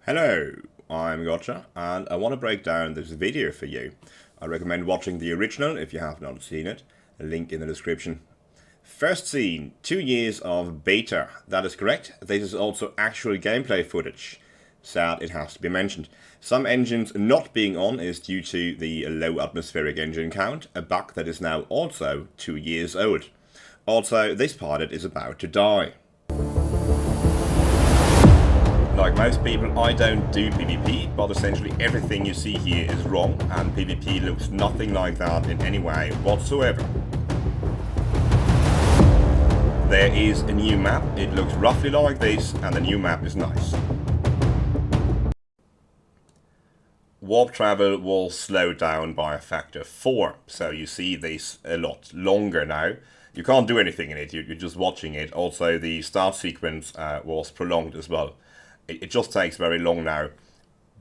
Hello, I'm Gotcha, and I want to break down this video for you. I recommend watching the original if you have not seen it, a link in the description. First scene, 2 years of beta, that is correct. This is also actual gameplay footage. Sad it has to be mentioned. Some engines not being on is due to the low atmospheric engine count, a bug that is now also 2 years old. Also, this pilot is about to die. Like most people, I don't do PvP, but essentially everything you see here is wrong, and PvP looks nothing like that in any way whatsoever. There is a new map, it looks roughly like this, and the new map is nice. Warp travel will slow down by a factor 4, so you see this a lot longer now. You can't do anything in it, you're just watching it. Also, the start sequence was prolonged as well. It just takes very long now.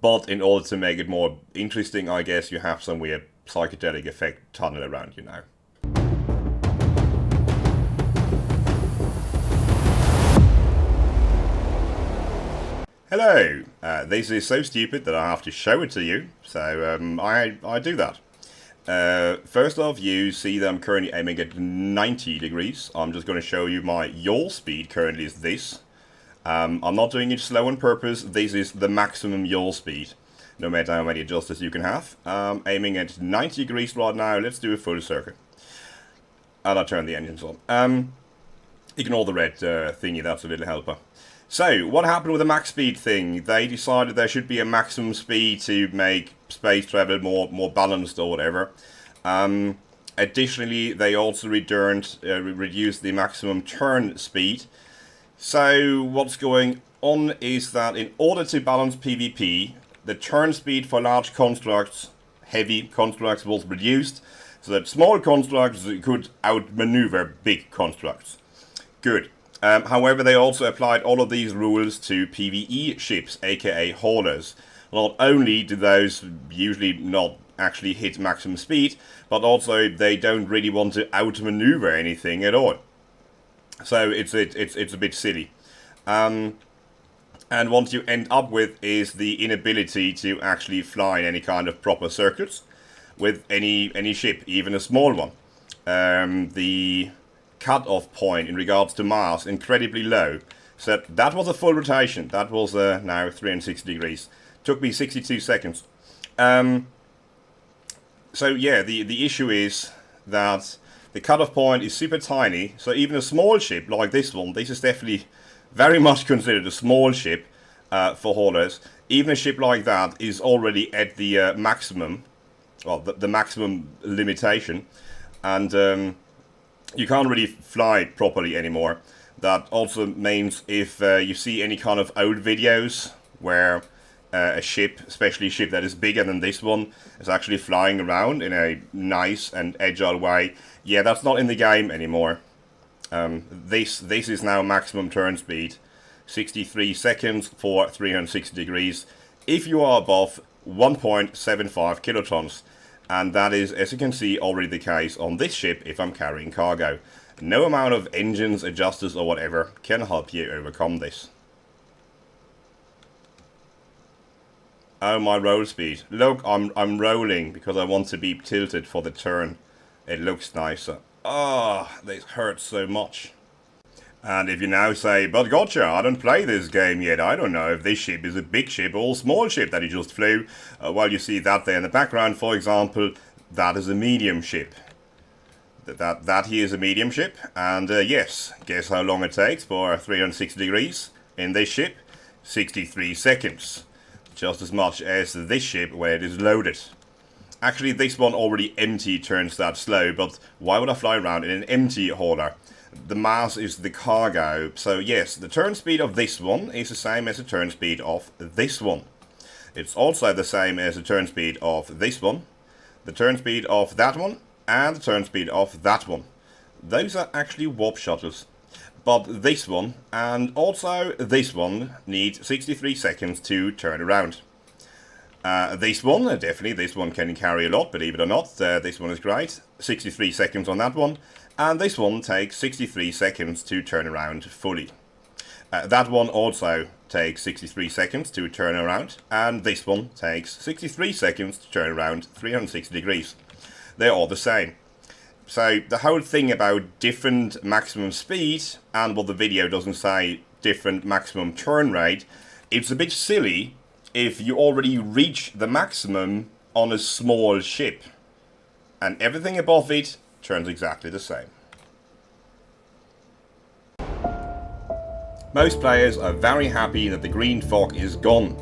But in order to make it more interesting, I guess you have some weird psychedelic effect tunnel around you now. Hello! This is so stupid that I have to show it to you, so I do that. First off, you see that I'm currently aiming at 90 degrees. I'm just going to show you my yaw speed currently is this. I'm not doing it slow on purpose, this is the maximum yaw speed, no matter how many adjusters you can have. Aiming at 90 degrees right now, let's do a full circle. And I'll turn the engines on. Ignore the red thingy, that's a little helper. So, what happened with the max speed thing? They decided there should be a maximum speed to make space travel more balanced or whatever. Additionally, they also reduced the maximum turn speed. So what's going on is that in order to balance PvP, the turn speed for large constructs, heavy constructs, was reduced, so that small constructs could outmaneuver big constructs. Good. However, they also applied all of these rules to PvE ships, aka haulers. Not only do those usually not actually hit maximum speed, but also they don't really want to outmaneuver anything at all. So it's a bit silly. And what you end up with is the inability to actually fly in any kind of proper circuits with any ship, even a small one. The cut-off point in regards to mass incredibly low. So that was a full rotation. That was now 360 degrees. Took me 62 seconds. So yeah, the issue is that the cutoff point is super tiny, so even a small ship like this one, this is definitely very much considered a small ship for haulers. Even a ship like that is already at the maximum, well, the maximum limitation, and you can't really fly properly anymore. That also means if you see any kind of old videos where a ship, especially a ship that is bigger than this one, is actually flying around in a nice and agile way. Yeah, that's not in the game anymore. This is now maximum turn speed. 63 seconds for 360 degrees. If you are above 1.75 kilotons. And that is, as you can see, already the case on this ship if I'm carrying cargo. No amount of engines, adjusters or whatever can help you overcome this. Oh, my roll speed. Look, I'm rolling because I want to be tilted for the turn. It looks nicer. Ah, this hurts so much. And if you now say, but gotcha, I don't play this game yet, I don't know if this ship is a big ship or a small ship that you just flew. Well, you see that there in the background, for example, that is a medium ship. That here is a medium ship, and yes, guess how long it takes for 360 degrees in this ship? 63 seconds. Just as much as this ship where it is loaded. Actually, this one already empty turns that slow, but why would I fly around in an empty hauler? The mass is the cargo, so yes, the turn speed of this one is the same as the turn speed of this one. It's also the same as the turn speed of this one, the turn speed of that one, and the turn speed of that one. Those are actually warp shuttles. But this one, and also this one, need 63 seconds to turn around. This one, definitely, this one can carry a lot, believe it or not. This one is great. 63 seconds on that one. And this one takes 63 seconds to turn around fully. That one also takes 63 seconds to turn around, and this one takes 63 seconds to turn around 360 degrees. They're all the same. So the whole thing about different maximum speed, and what the video doesn't say, different maximum turn rate, it's a bit silly if you already reach the maximum on a small ship, and everything above it turns exactly the same. Most players are very happy that the green fog is gone.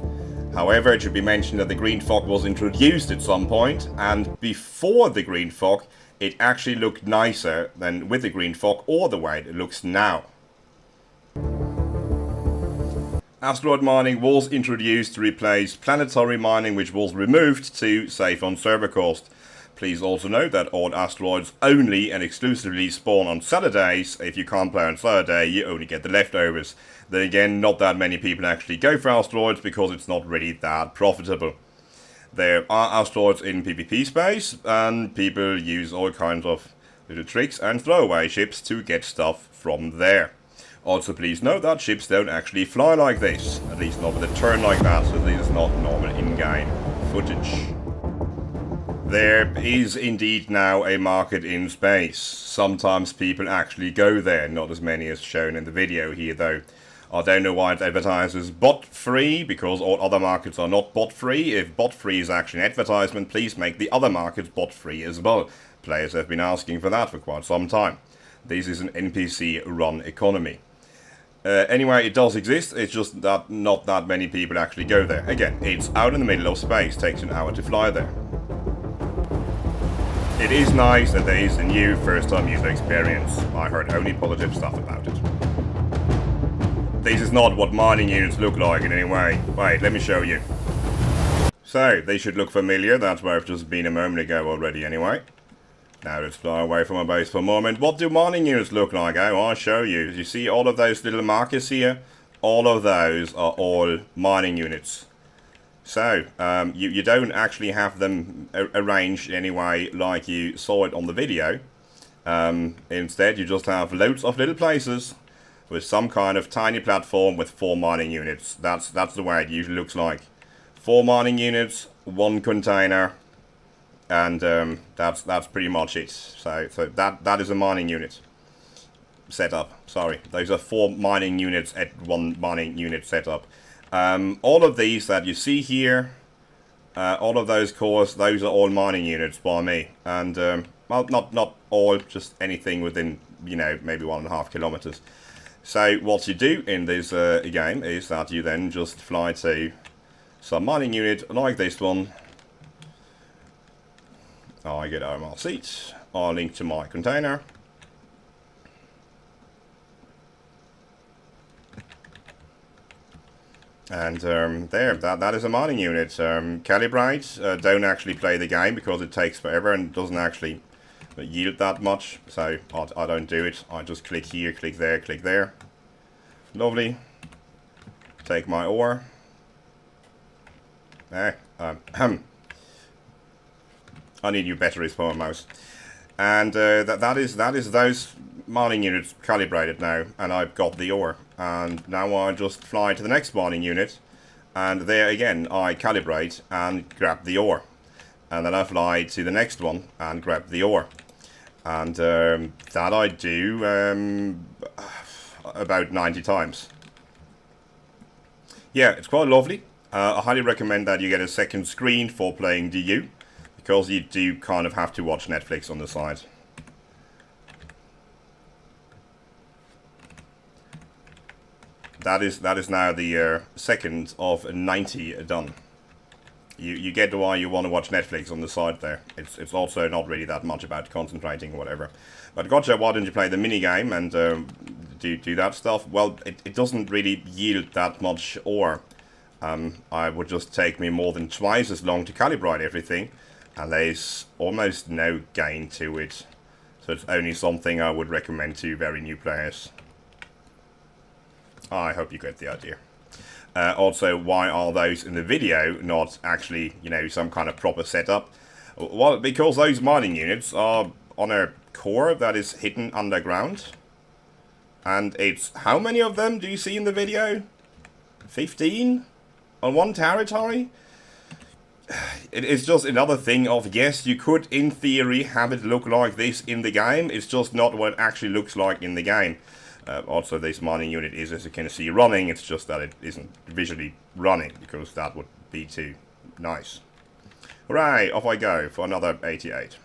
However, it should be mentioned that the green fog was introduced at some point, and before the green fog, it actually looked nicer than with the green fog or the way it looks now. Asteroid mining was introduced to replace planetary mining, which was removed to save on server cost. Please also note that all asteroids only and exclusively spawn on Saturdays. If you can't play on Saturday, you only get the leftovers. Then again, not that many people actually go for asteroids because it's not really that profitable. There are asteroids in PvP space, and people use all kinds of little tricks and throwaway ships to get stuff from there. Also, please note that ships don't actually fly like this, at least not with a turn like that, so this is not normal in-game footage. There is indeed now a market in space. Sometimes people actually go there, not as many as shown in the video here though. I don't know why it advertises bot-free, because all other markets are not bot-free. If bot-free is actually an advertisement, please make the other markets bot-free as well. Players have been asking for that for quite some time. This is an NPC-run economy. Anyway, it does exist, it's just that not that many people actually go there. Again, it's out in the middle of space, takes an hour to fly there. It is nice that there is a new first-time user experience. I heard only positive stuff about it. This is not what mining units look like in any way. Wait, let me show you. So, they should look familiar, that's where I've just been a moment ago already anyway. Now let's fly away from our base for a moment. What do mining units look like? Oh, I'll show you. You see all of those little markers here? All of those are all mining units. So, you don't actually have them arranged anyway like you saw it on the video. Instead, you just have loads of little places with some kind of tiny platform with 4 mining units. That's the way it usually looks like. 4 mining units, 1 container, and that's pretty much it. So that is a mining unit setup. Sorry, those are 4 mining units at 1 mining unit setup. All of these that you see here, all of those cores, those are all mining units by me. And well, not all, just anything within, you know, maybe 1.5 kilometers. So what you do in this game is that you then just fly to some mining unit like this one. I get out of my seat, I link to my container. And there, that is a mining unit. Calibrate, don't actually play the game because it takes forever and doesn't actually yield that much. So I don't do it. I just click here, click there, click there. Lovely. Take my ore. There. I need new batteries for my mouse. And that is those mining units calibrated now, and I've got the ore. And now I just fly to the next mining unit, and there again I calibrate and grab the ore. And then I fly to the next one and grab the ore. And that I do about 90 times. Yeah, it's quite lovely. I highly recommend that you get a second screen for playing DU, because you do kind of have to watch Netflix on the side. That is now the second of 90 done. You get why you want to watch Netflix on the side there. It's also not really that much about concentrating or whatever. But gotcha, why don't you play the minigame and do that stuff? Well, it doesn't really yield that much ore. I would just take me more than twice as long to calibrate everything, and there's almost no gain to it. So it's only something I would recommend to very new players. I hope you get the idea. Also, why are those in the video not actually, you know, some kind of proper setup? Well, because those mining units are on a core that is hidden underground. And it's, how many of them do you see in the video? 15 on one territory. It is just another thing of, yes, you could in theory have it look like this in the game. It's just not what it actually looks like in the game. Also, this mining unit is, as you can see, running. It's just that it isn't visually running, because that would be too nice. Hooray, off I go for another 88.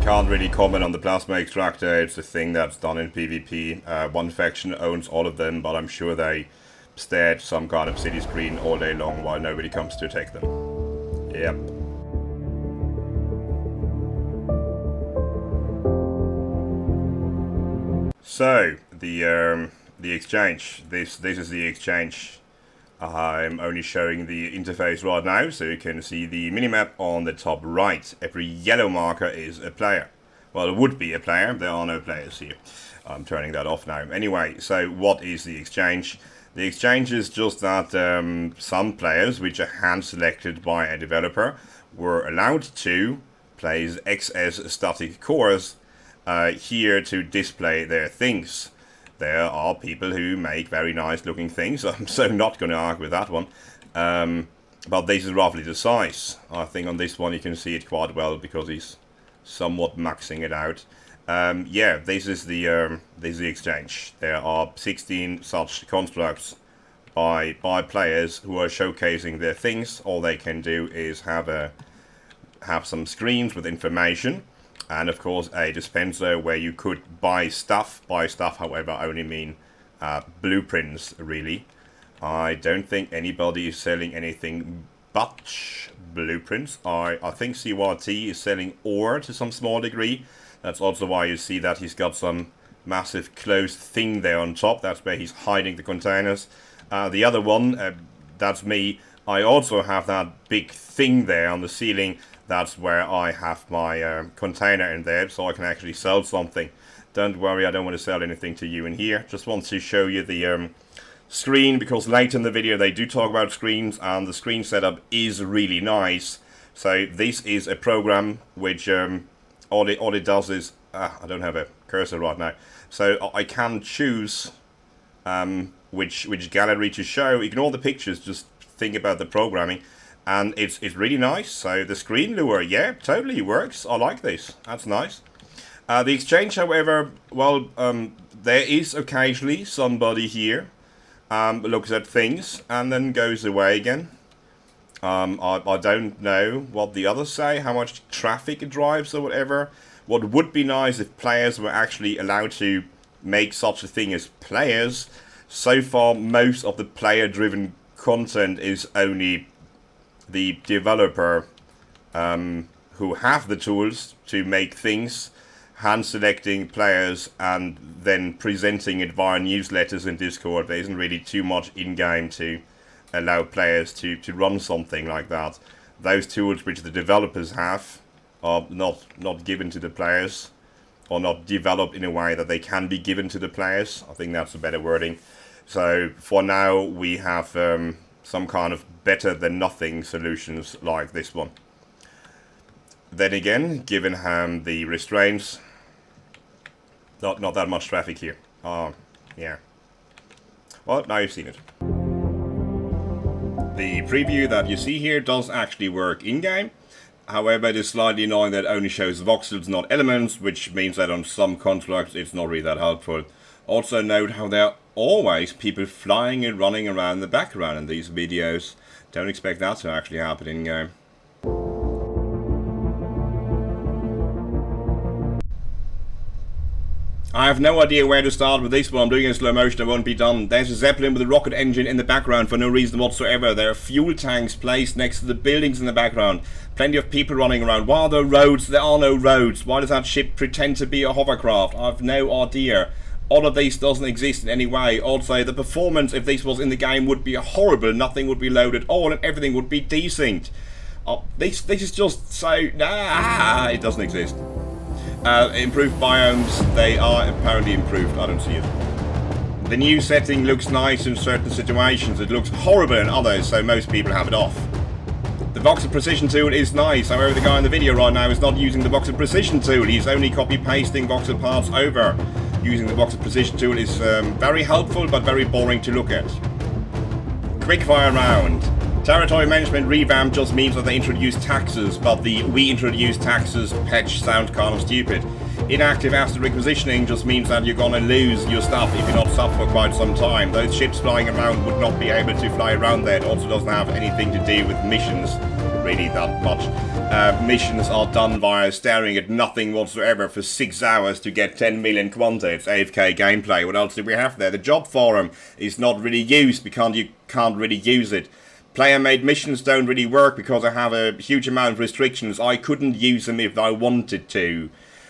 Can't really comment on the plasma extractor. It's a thing that's done in PvP. One faction owns all of them, but I'm sure they stare at some kind of city screen all day long while nobody comes to attack them. Yep. So, the exchange. This is the exchange. I'm only showing the interface right now, so you can see the minimap on the top right. Every yellow marker is a player. Well, it would be a player. There are no players here. I'm turning that off now. Anyway, so what is the exchange? The exchange is just that some players, which are hand-selected by a developer, were allowed to place XS static cores here to display their things. There are people who make very nice looking things. I'm so not going to argue with that one. But this is roughly the size. I think on this one you can see it quite well because he's somewhat maxing it out. Yeah, this is the exchange. There are 16 such constructs by players who are showcasing their things. All they can do is have some screens with information. And of course a dispenser where you could buy stuff. Buy stuff, however, I only mean blueprints, really. I don't think anybody is selling anything but blueprints. I think CYT is selling ore to some small degree. That's also why you see that he's got some massive closed thing there on top. That's where he's hiding the containers. The other one, that's me. I also have that big thing there on the ceiling. That's where I have my container in there, so I can actually sell something. Don't worry, I don't want to sell anything to you in here. Just want to show you the screen, because later in the video they do talk about screens, and the screen setup is really nice. So this is a program which all it does is... I don't have a cursor right now. So I can choose which gallery to show. Ignore the pictures, just think about the programming. And it's really nice. So the screen lure, yeah, totally works. I like this. That's nice. The exchange, however, well, there is occasionally somebody here looks at things and then goes away again. I don't know what the others say, how much traffic it drives or whatever. What would be nice if players were actually allowed to make such a thing as players. So far, most of the player-driven content is only the developer who have the tools to make things, hand selecting players and then presenting it via newsletters and Discord. There isn't really too much in-game to allow players to run something like that. Those tools which the developers have are not given to the players, or not developed in a way that they can be given to the players. I think that's a better wording. So for now we have some kind of better than nothing solutions like this one. Then again, given the restraints, not that much traffic here. Yeah. Well, now you've seen it. The preview that you see here does actually work in-game. However, it is slightly annoying that it only shows voxels, not elements, which means that on some constructs it's not really that helpful. Also note how there are always people flying and running around in the background in these videos. Don't expect that to actually happen in-game. I have no idea where to start with this one. I'm doing it in slow motion, I won't be done. There's a Zeppelin with a rocket engine in the background for no reason whatsoever. There are fuel tanks placed next to the buildings in the background. Plenty of people running around. Why are there roads? There are no roads. Why does that ship pretend to be a hovercraft? I have no idea. All of this doesn't exist in any way. Also, the performance, if this was in the game, would be horrible. Nothing would be loaded at all and everything would be desynced. This is just so... it doesn't exist. Improved biomes, they are apparently improved. I don't see it. The new setting looks nice in certain situations. It looks horrible in others, so most people have it off. The voxel precision tool is nice. However, the guy in the video right now is not using the voxel precision tool. He's only copy-pasting voxel parts over. Using the voxel precision tool is very helpful, but very boring to look at. Quickfire round. Territory management revamp just means that they introduce taxes, but the we introduce taxes patch sounds kind of stupid. Inactive asset requisitioning just means that you're gonna lose your stuff if you're not sub for quite some time. Those ships flying around would not be able to fly around there. It also doesn't have anything to do with missions, really, that much. Missions are done via staring at nothing whatsoever for 6 hours to get 10 million quanta. It's AFK gameplay. What else do we have there? The job forum is not really used because you can't really use it. Player-made missions don't really work because I have a huge amount of restrictions. I couldn't use them if I wanted to.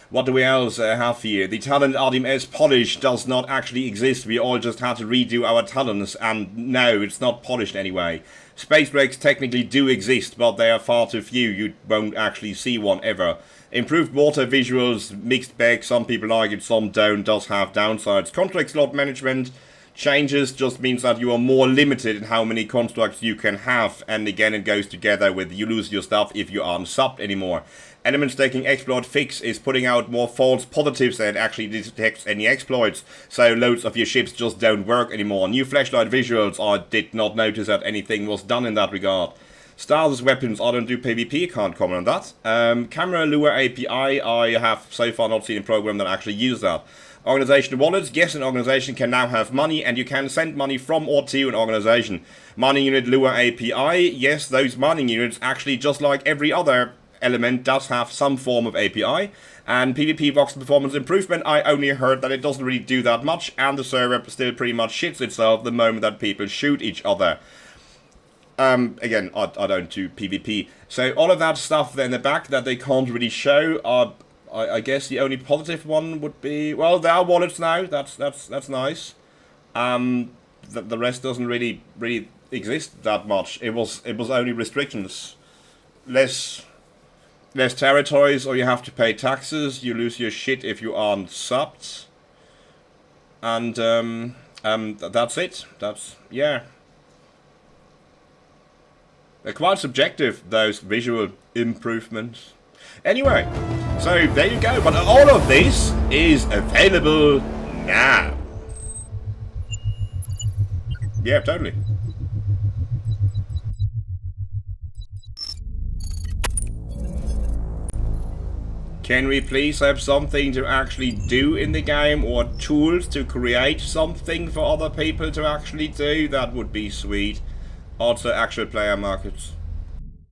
What do we else have here? The talent RDMS polish does not actually exist. We all just had to redo our talents, and no, it's not polished anyway. Space breaks technically do exist, but they are far too few. You won't actually see one ever. Improved water visuals, mixed bag. Some people like it, some don't. Does have downsides. Contract slot management changes just means that you are more limited in how many constructs you can have, and again it goes together with you lose your stuff if you aren't subbed anymore. Element staking exploit fix is putting out more false positives than it actually detects any exploits, so loads of your ships just don't work anymore. New flashlight visuals, I did not notice that anything was done in that regard. Stars weapons, I don't do PvP, can't comment on that. Camera lure API, I have so far not seen a program that actually uses that. Organization wallets, yes, an organization can now have money, and you can send money from or to an organization. Mining unit lure API, yes, those mining units actually, just like every other element, does have some form of API. And PvP voxel performance improvement, I only heard that it doesn't really do that much, and the server still pretty much shits itself the moment that people shoot each other. Again, I don't do PvP. So all of that stuff there in the back that they can't really show are, I guess the only positive one would be, well, there are wallets now. That's nice. The rest doesn't really exist that much. It was only restrictions. Less territories, or you have to pay taxes. You lose your shit if you aren't subbed. And that's it. Yeah. They're quite subjective, those visual improvements. Anyway, so there you go. But all of this is available now. Yeah, totally. Can we please have something to actually do in the game, or tools to create something for other people to actually do? That would be sweet. Also, actual player markets.